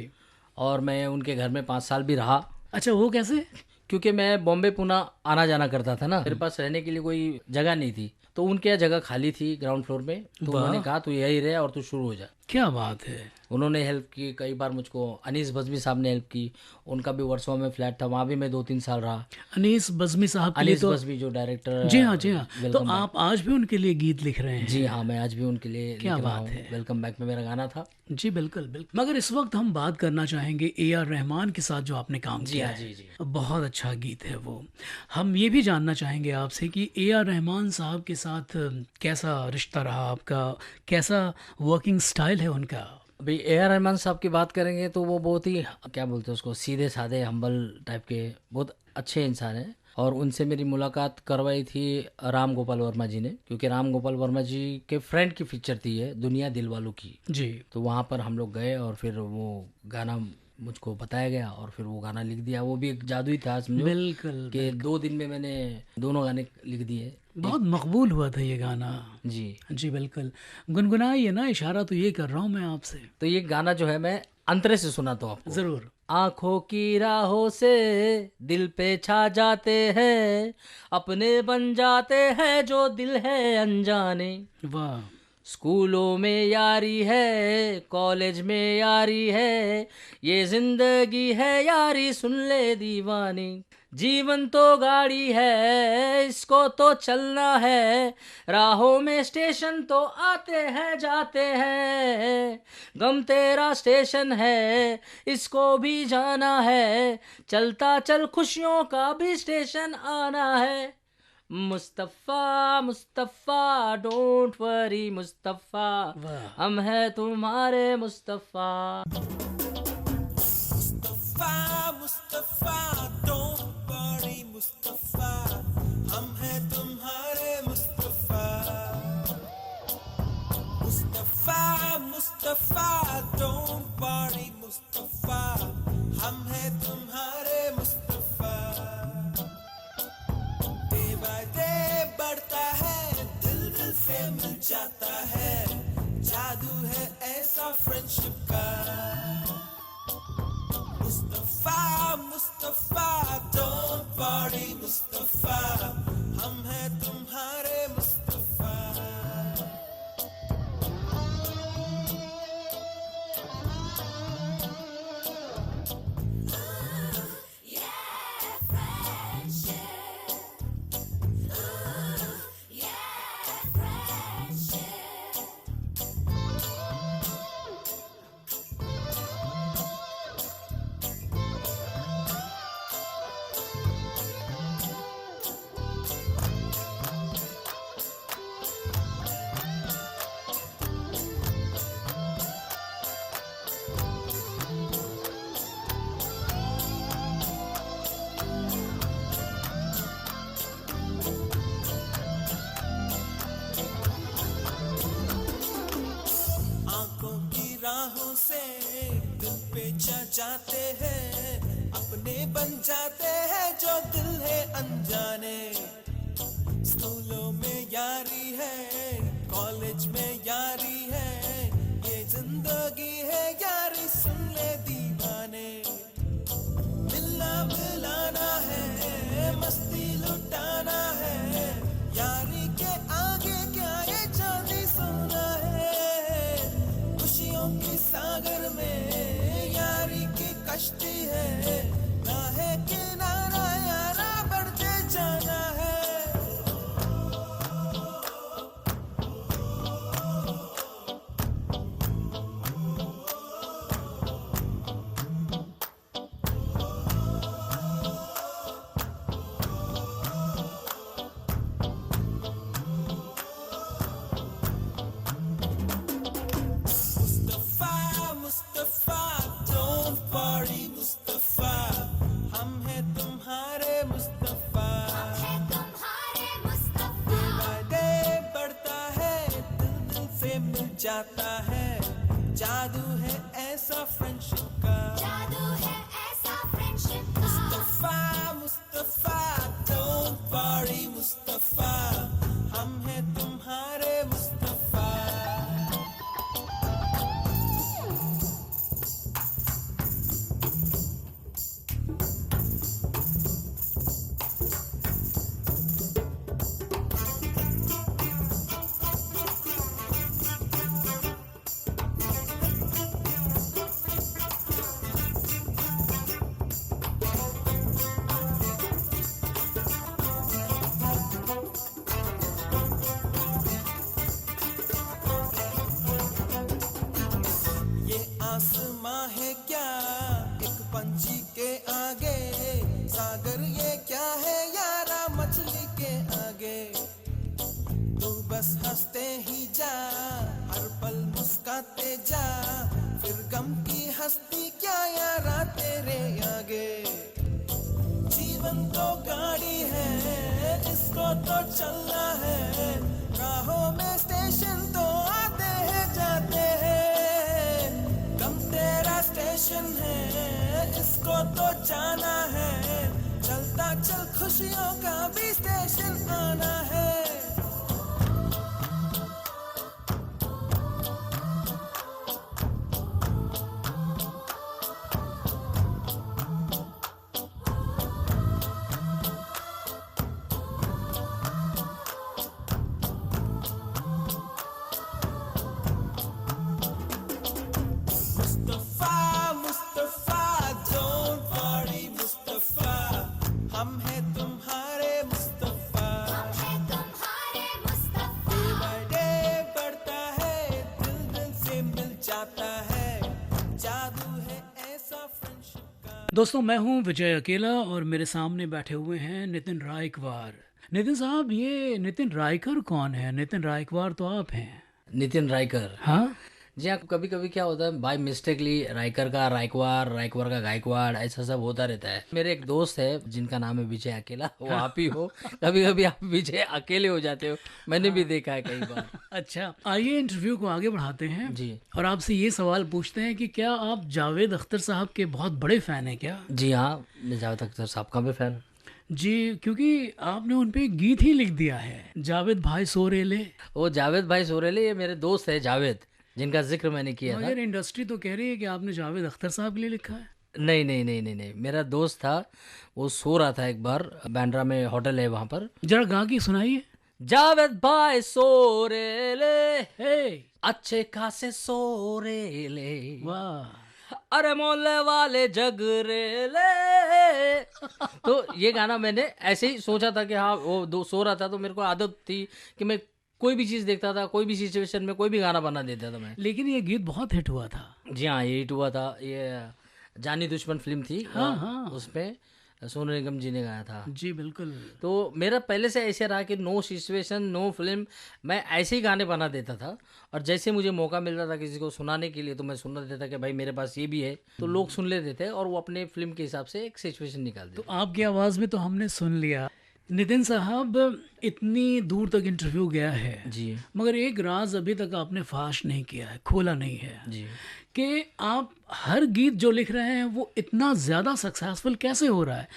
और मैं उनके घर में 5 साल भी रहा। अच्छा, वो कैसे? क्योंकि मैं बॉम्बे पुणे आना जाना करता था ना, मेरे पास रहने के लिए कोई जगह नहीं थी, तो उनके यहाँ जगह खाली थी ग्राउंड फ्लोर में, तो उन्होंने कहा तू यही रहे और तू शुरू हो जा। क्या बात है। उन्होंने हेल्प की कई बार मुझको। अनीस बज़मी साहब ने हेल्प की, उनका भी वर्सोवा में फ्लैट था, वहाँ भी मैं 2-3 साल रहा। अनीस बज़मी साहब के लिए अनीस तो बज़मी जो डायरेक्टर। जी हाँ, जी हाँ। तो आप आज भी उनके लिए गीत लिख रहे हैं? जी हाँ, मैं आज भी उनके लिए क्या बात है। वेलकम बैक में मेरा गाना था। जी बिल्कुल बिल्कुल। मगर इस वक्त हम बात करना चाहेंगे ए.आर. रहमान के साथ जो आपने काम किया है। जी। बहुत अच्छा गीत है वो। हम ये भी जानना चाहेंगे आपसे कि ए.आर. रहमान साहब के साथ कैसा रिश्ता रहा आपका, कैसा वर्किंग स्टाइल है उनका? अभी ए.आर. रहमान साहब की बात करेंगे तो वो बहुत ही, क्या बोलते हैं उसको, सीधे साधे हम्बल टाइप के बहुत अच्छे इंसान हैं। और उनसे मेरी मुलाकात करवाई थी राम गोपाल वर्मा जी ने, क्योंकि राम गोपाल वर्मा जी के फ्रेंड की पिक्चर थी ये दुनिया दिलवालों की। जी। तो वहाँ पर हम लोग गए और फिर वो गाना मुझको बताया गया और फिर वो गाना लिख दिया। वो भी एक जादू ही था समझो। बिल्कुल। कि 2 दिन में मैंने दोनों गाने लिख दिए। बहुत मकबूल हुआ था ये गाना। जी जी बिल्कुल। गुनगुनाइए ना, इशारा तो ये कर रहा हूँ मैं आपसे। तो ये गाना जो है मैं अंतरे से सुनाता हूँ आपको। जरूर। आंखों की राहों से दिल पे छा जाते हैं, अपने बन जाते हैं जो दिल है अनजाने। वाह। स्कूलों में यारी है, कॉलेज में यारी है, ये जिंदगी है यारी सुन ले दीवानी। जीवन तो गाड़ी है, इसको तो चलना है, राहों में स्टेशन तो आते हैं जाते हैं। गम तेरा स्टेशन है, इसको भी जाना है, चलता चल खुशियों का भी स्टेशन आना है। मुस्तफा मुस्तफा डोंट वरी मुस्तफा, हम हैं तुम्हारे मुस्तफा। मुस्तफा मुस्तफा डोंट वरी मुस्तफा, हम हैं तुम्हारे मुस्तफा। मुस्तफा मुस्तफा डोंट वरी मुस्तफा, हम हैं तुम्हारे मुस्तफा। डे बाय डे बढ़ता है, दिल दिल से मिल जाता है, जादू है ऐसा फ्रेंडशिप का। मुस्तफा मुस्तफा डोंट वरी मुस्तफा, हम हैं तुम्हारे मुस्तफा। राहों से दिल पे छा जाते हैं, अपने बन जाते हैं जो दिल है अनजाने। स्कूलों में यारी है, कॉलेज में यारी है, ये जिंदगी है यारी सुन ले दीवाने। मिलना मिलाना है, मस्ती लुटाना है, यारी के आगे क्या ये चांदी सोना है। खुशियों की सागर में यारी की कश्ती है, ना है किनारा यारा बढ़ते जाना है। मुस्तफा डोंट वरी मुस्तफा, हम हैं तुम्हारे मुस्तफा। डे बाय डे बढ़ता है, दिल दिल से मिल जाता है, जादू है ऐसा फ्रेंडशिप का। मुस्तफा मुस्तफा डोंट वरी मुस्तफा, हम हैं तुम्हारे मुस्तफा। आसमां है क्या एक पंछी के आगे, सागर ये क्या है यारा मछली के आगे। तू बस हंसते ही जा, हर पल मुस्काते जा, फिर गम की हस्ती क्या यारा तेरे आगे। जीवन तो गाड़ी है, इसको तो चलना है, राहों में स्टेशन तो आते हैं जाते हैं। गम तेरा स्टेशन है, इसको तो जाना है, चलता चल खुशियों का भी स्टेशन आना है। दोस्तों, मैं हूं विजय अकेला और मेरे सामने बैठे हुए हैं नितिन रायकवार। नितिन साहब, ये नितिन रायकर कौन है? नितिन रायकवार तो आप हैं। नितिन रायकर? हाँ जी हाँ, कभी कभी क्या होता है बाय मिस्टेकली रायकर का रायकवार, रायकवार का गायकवाड़, ऐसा सब होता रहता है। मेरे एक दोस्त है जिनका नाम है विजय अकेला, वो आप ही हो। कभी कभी आप विजय अकेले हो जाते हो, मैंने भी देखा है कई बार। अच्छा, आइए इंटरव्यू को आगे बढ़ाते हैं जी। और आपसे ये सवाल पूछते हैं कि क्या आप जावेद अख्तर साहब के बहुत बड़े फैन हैं क्या? जी हाँ, मैं जावेद अख्तर साहब का भी फैन जी, क्योंकि आपने उन पे गीत ही लिख दिया है, जावेद भाई सोरेले। वो जावेद भाई सोरेले, ये मेरे दोस्त है जावेद, जिनका जिक्र मैंने किया था। मगर इंडस्ट्री तो कह रही है कि आपने जावेद अख्तर साहब के लिए लिखा है। नहीं नहीं नहीं नहीं नहीं, मेरा दोस्त था, वो सो रहा था एक बार, बांद्रा में होटल है वहाँ पर। जरा गा के सुनाइए। जावेद भाई सोरेले, हे अच्छे खासे सोरेले, वाह, अरे मोहल्ले वाले जगरेले। तो ये गाना मैंने ऐसे ही सोचा था कि हाँ, वो दो सो रहा था तो मेरे को आदत थी कि मैं कोई भी चीज़ देखता था, कोई भी सिचुएशन में कोई भी गाना बना देता था मैं। लेकिन ये गीत बहुत हिट हुआ था। जी हाँ, ये हिट हुआ था। ये जानी दुश्मन फिल्म थी। हाँ हाँ, उसमें सोनू निगम जी ने गाया था। जी बिल्कुल। तो मेरा पहले से ऐसे रहा कि नो सिचुएशन नो फिल्म, मैं ऐसे ही गाने बना देता था। और जैसे मुझे मौका मिलता था किसी को सुनाने के लिए तो मैं सुना देता कि भाई मेरे पास ये भी है, तो लोग सुन लेते थे और वो अपने फिल्म के हिसाब से एक सिचुएशन निकाल देते। तो आपकी आवाज़ में तो हमने सुन लिया। नितिन साहब, इतनी दूर तक इंटरव्यू गया है जी, मगर एक राज अभी तक आपने फाश नहीं किया है, खोला नहीं है जी, कि आप हर गीत जो लिख रहे हैं वो इतना ज़्यादा सक्सेसफुल कैसे हो रहा है?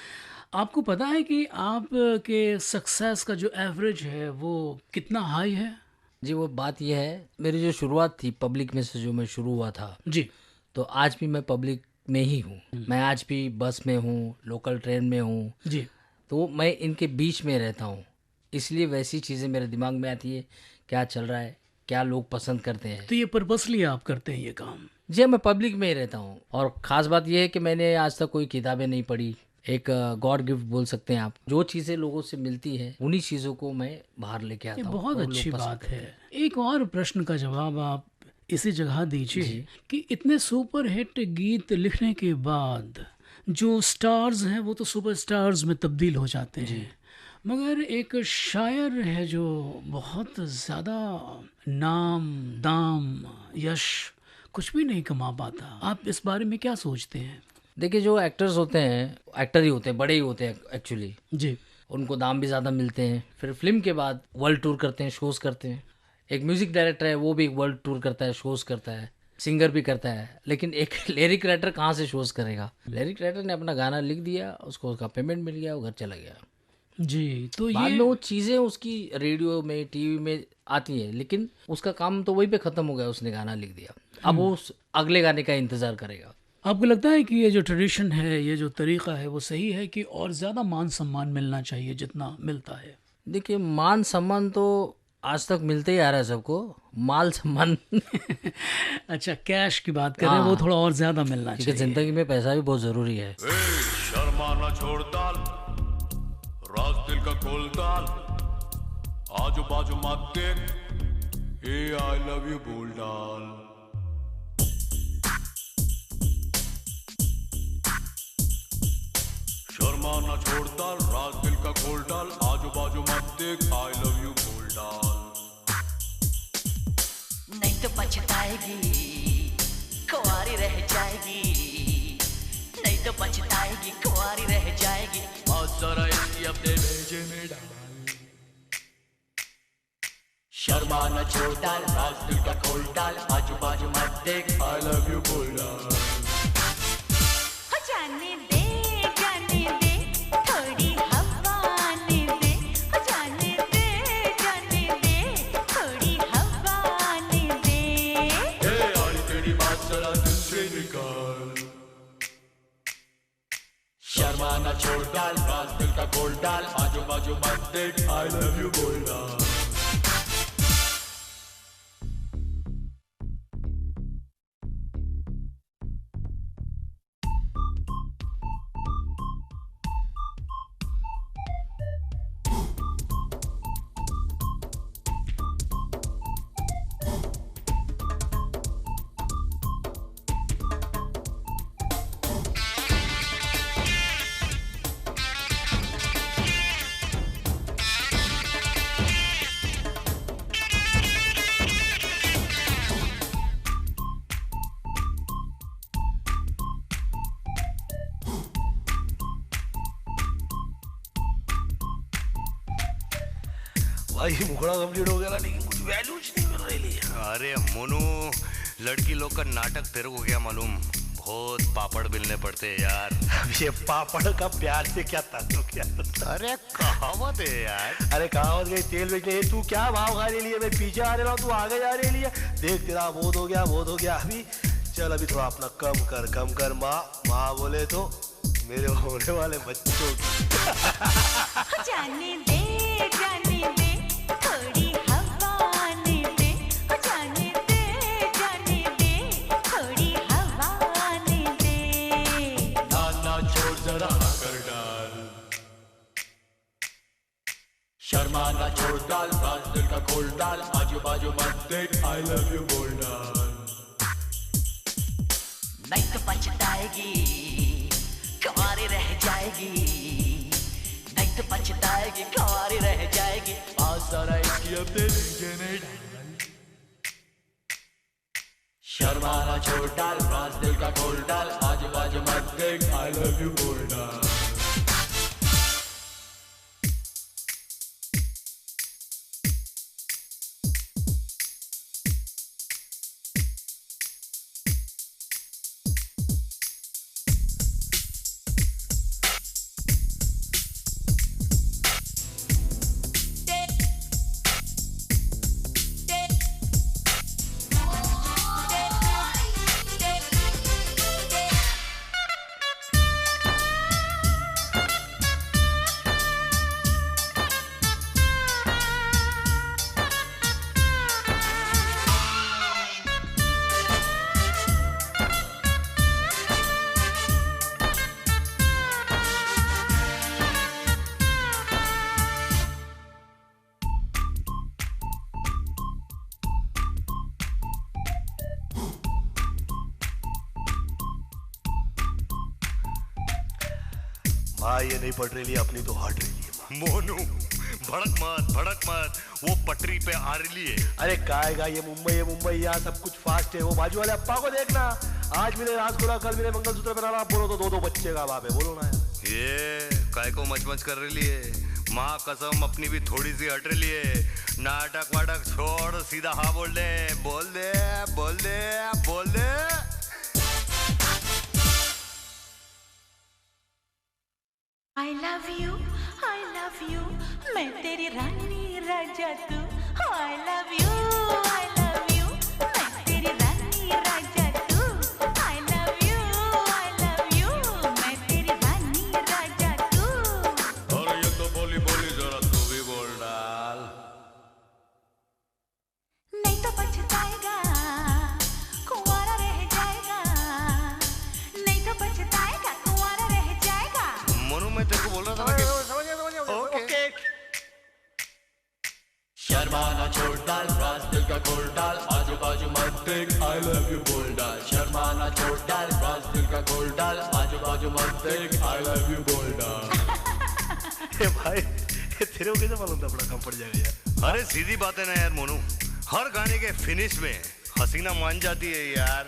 आपको पता है कि आप के सक्सेस का जो एवरेज है वो कितना हाई है? जी, वो बात यह है, मेरी जो शुरुआत थी पब्लिक में से, जो मैं शुरू हुआ था जी, तो आज भी मैं पब्लिक में ही हूँ। मैं आज भी बस में हूँ, लोकल ट्रेन में हूँ, जी, तो मैं इनके बीच में रहता हूँ, इसलिए वैसी चीज़ें मेरे दिमाग में आती है, क्या चल रहा है, क्या लोग पसंद करते हैं। तो ये पर्पसली आप करते हैं ये काम? जी, मैं पब्लिक में ही रहता हूँ। और ख़ास बात यह है कि मैंने आज तक कोई किताबें नहीं पढ़ी, एक गॉड गिफ्ट बोल सकते हैं आप। जो चीज़ें लोगों से मिलती है उन्हीं चीज़ों को मैं बाहर लेके आता हूँ। बहुत अच्छी बात है। एक और प्रश्न का जवाब आप इसी जगह दीजिए कि इतने सुपर हिट गीत लिखने के बाद जो स्टार्स हैं वो तो सुपर स्टार्स में तब्दील हो जाते हैं, मगर एक शायर है जो बहुत ज़्यादा नाम दाम यश कुछ भी नहीं कमा पाता, आप इस बारे में क्या सोचते हैं? देखिए, जो एक्टर्स होते हैं, एक्टर ही होते हैं, बड़े ही होते हैं एक्चुअली जी, उनको दाम भी ज़्यादा मिलते हैं। फिर फिल्म के बाद वर्ल्ड टूर करते हैं, शोज़ करते हैं। एक म्यूज़िक डायरेक्टर है, वो भी वर्ल्ड टूर करता है, शोज़ करता है, सिंगर भी करता है। लेकिन एक लिरिक राइटर कहाँ से शोज़ करेगा? लिरिक राइटर ने अपना गाना लिख दिया, उसको उसका पेमेंट मिल गया, वो घर चला गया। जी, तो बाद ये में वो चीज़ें उसकी रेडियो में, टीवी में आती हैं, लेकिन उसका काम तो वहीं पे ख़त्म हो गया, उसने गाना लिख दिया। अब वो अगले गाने का इंतज़ार करेगा। आपको लगता है कि ये जो ट्रेडिशन है, ये जो तरीक़ा है वो सही है कि और ज़्यादा मान सम्मान मिलना चाहिए जितना मिलता है? देखिए, मान सम्मान तो आज तक मिलते ही आ रहा है सबको, माल सम्मान अच्छा, कैश की बात कर रहे हैं, वो थोड़ा और ज़्यादा मिलना क्योंकि चाहिए। ज़िंदगी में पैसा भी बहुत ज़रूरी है। शर्माना छोड़ डाल, राज दिल का खोल डाल, आजू बाजू मत देख, ए आई लव यू बोल डाल। शर्माना छोड़ डाल, राज दिल का खोल डाल, आजू बाजू मत देख, आई लव यू बोल डाल। नहीं तो पछताएगी, कुंवारी रह जाएगी, नहीं तो पछताएगी, कुंवारी रह जाएगी। आज जरा इसकी अपने भेजे में डाल। शर्माना छोड़ डाल, राज दिल का खोल डाल, आजू बाजू मत देख, आई लव यू बोल डाल। जाने दे, जाने दे, थोड़ी हवा आने दे, जाने दे, जाने दे, थोड़ी हवा आने दे। ए आई तेरी बात जरा दिल से निकाल। शर्माना छोड़ डाल, राज दिल का खोल डाल, आजू बाजू मत देख, आई लव यू बोल डाल। भाई मुखड़ा कंप्लीट हो गया ना, लेकिन कुछ वैल्यू नहीं मिल रही है। अरे मोनू, लड़की लोग का नाटक तेरे को क्या मालूम, बहुत पापड़ बेलने पड़ते हैं यार। अब ये पापड़ का प्यार से क्या ताल्लुक क्या? अरे कहावत है यार। अरे कहावत गई तेल बेचने, तू क्या भाव खा रही है? मैं पीछे आ रहा हूँ, तू आगे जा रही है। देख तेरा बोध हो गया अभी। चल अभी थोड़ा अपना कम कर। माँ बोले तो मेरे होने वाले बच्चों की। जाने दे थोड़ी हवा आने दे, जाने दे थोड़ी हवा आने दे। ना छोड़ जरा कर डाल, शर्मा ना छोड़ डाल, राज दिल का खोल डाल, आजू बाजू मत देख, आई लव यू बोल डाल। नहीं तो पछताएगी, कुंवारी रह जाएगी, नहीं तो पछताएगी, कुंवारी रह जाएगी। आज सारा इसकी अब नहीं। शर्मा ना छोड़ डाल, राज दिल का खोल डाल, आजू बाजू मत देख, आई लव यू बोल डाल। माँ ये नहीं पट रही है अपनी, तो हट रही है। मोनू भड़क मत, वो पटरी पे आ रही है। अरे काएगा, ये मुंबई, यहाँ सब कुछ फास्ट है। वो बाजू वाले अप्पा को देखना, आज मिले राजगुल्ला, कल मिले मंगलसूत्र पहना, बोलो तो दो बच्चे का बाप है, बोलो ना यार। ये काय को मच कर रही है, माँ कसम अपनी भी थोड़ी सी हट रही है। नाटक वाटक छोड़, सीधा हाँ बोल दे। I love you, मैं तेरी रानी राजा तू। I love you, मैं तेरी रानी राजा तू। I love you, मैं तेरी रानी राजा तू। और ये तो बोली जरा तू भी बोल डाल। नहीं तो पछताएगा, कुंवारा रह जाएगा, नहीं तो पछताएगा, कुंवारा रह जाएगा। मोनू मैं तेरे को बोल रहा था ना कि ओके। शर्मा ना छोड़ डाल, राज दिल का खोल डाल, आजू बाजू मत देख, आई लव यू बोल डाल। शर्मा ना छोड़ डाल, राज दिल का खोल डाल, आजू बाजू मत देख, आई लव यू बोल डाल। भाई तेरे को कैसे मालूम था अपना कम पड़ जाएगा यार? अरे सीधी बात है ना यार मोनू, हर गाने के फिनिश में हसीना मान जाती है यार।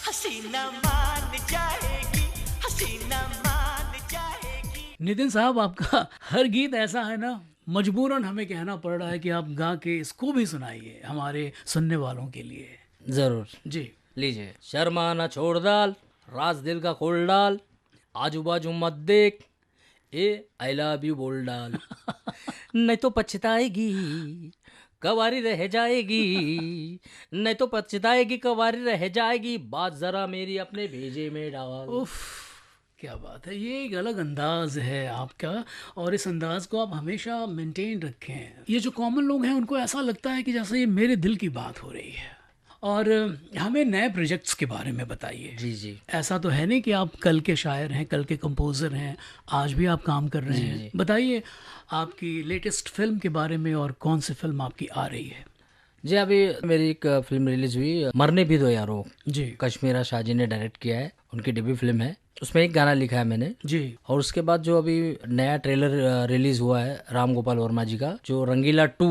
हसीना मान जाएगी, हसीना मान जाएगी। नितिन साहब, आपका हर गीत ऐसा है ना, मजबूरन हमें कहना पड़ रहा है कि आप गा के इसको भी सुनाइए हमारे सुनने वालों के लिए। जरूर जी लीजिए। शर्मा ना छोड़ डाल, राज दिल का खोल डाल, आजू बाजू मत देख, ए आई लव यू बोल डाल। नहीं तो पछताएगी, कवारी रह जाएगी, नहीं तो पछताएगी, कवारी रह जाएगी। बात जरा मेरी अपने भेजे में डाल। उफ, क्या बात है, ये एक अलग अंदाज है आपका, और इस अंदाज को आप हमेशा मेंटेन रखें। ये जो कॉमन लोग हैं उनको ऐसा लगता है कि जैसे ये मेरे दिल की बात हो रही है। और हमें नए प्रोजेक्ट्स के बारे में बताइए। जी ऐसा तो है नहीं कि आप कल के शायर हैं, कल के कंपोज़र हैं, आज भी आप काम कर रहे हैं। बताइए आपकी लेटेस्ट फिल्म के बारे में, और कौन सी फिल्म आपकी आ रही है? जी अभी मेरी एक फिल्म रिलीज हुई, मरने भी दो यारो जी। कश्मीरा शाहजी ने डायरेक्ट किया है, उनकी डेब्यू फिल्म है। उसमें एक गाना लिखा है मैंने जी। और उसके बाद जो अभी नया ट्रेलर रिलीज हुआ है राम गोपाल वर्मा जी का, जो रंगीला 2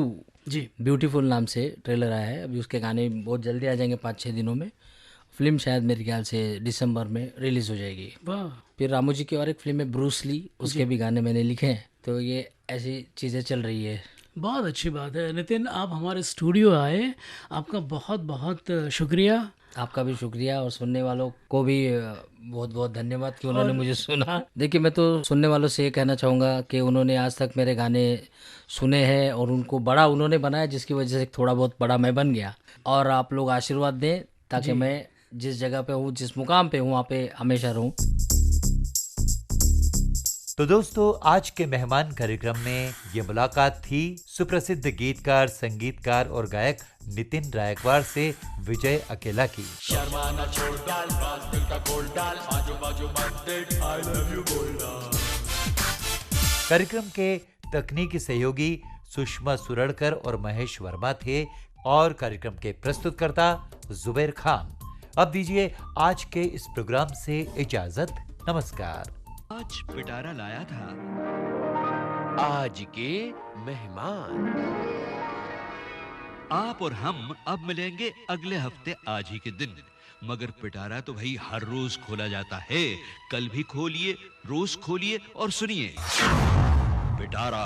जी ब्यूटीफुल नाम से ट्रेलर आया है। अभी उसके गाने बहुत जल्दी आ जाएंगे, 5-6 दिनों में। फिल्म शायद मेरे ख्याल से दिसंबर में रिलीज हो जाएगी। वाह। फिर रामू जी की और एक फिल्म है ब्रूस ली, उसके भी गाने मैंने लिखे हैं। तो ये ऐसी चीज़ें चल रही है। बहुत अच्छी बात है नितिन, आप हमारे स्टूडियो आए, आपका बहुत बहुत शुक्रिया। आपका भी शुक्रिया और सुनने वालों को भी बहुत बहुत धन्यवाद कि उन्होंने मुझे सुना। देखिए, मैं तो सुनने वालों से ये कहना चाहूँगा कि उन्होंने आज तक मेरे गाने सुने हैं और उनको बड़ा उन्होंने बनाया, जिसकी वजह से थोड़ा बहुत बड़ा मैं बन गया। और आप लोग आशीर्वाद दें ताकि मैं जिस जगह पे हूँ, जिस मुकाम पे हूँ, वहाँ पे हमेशा रहूँ। तो दोस्तों, आज के मेहमान कार्यक्रम में ये मुलाकात थी सुप्रसिद्ध गीतकार, संगीतकार और गायक नितिन रायकवार से विजय अकेला की। शर्माना छोड़ डाल, राज दिल का खोल डाल, आजू बाजू मत देख, I love you बोल डाल। कार्यक्रम के तकनीकी सहयोगी सुषमा सुरड़कर और महेश वर्मा थे और कार्यक्रम के प्रस्तुतकर्ता जुबैर खान। अब दीजिए आज के इस प्रोग्राम से इजाजत। नमस्कार। आज पिटारा लाया था आज के मेहमान। आप और हम अब मिलेंगे अगले हफ्ते आज ही के दिन, मगर पिटारा तो भाई हर रोज खोला जाता है। कल भी खोलिए, रोज खोलिए और सुनिए पिटारा।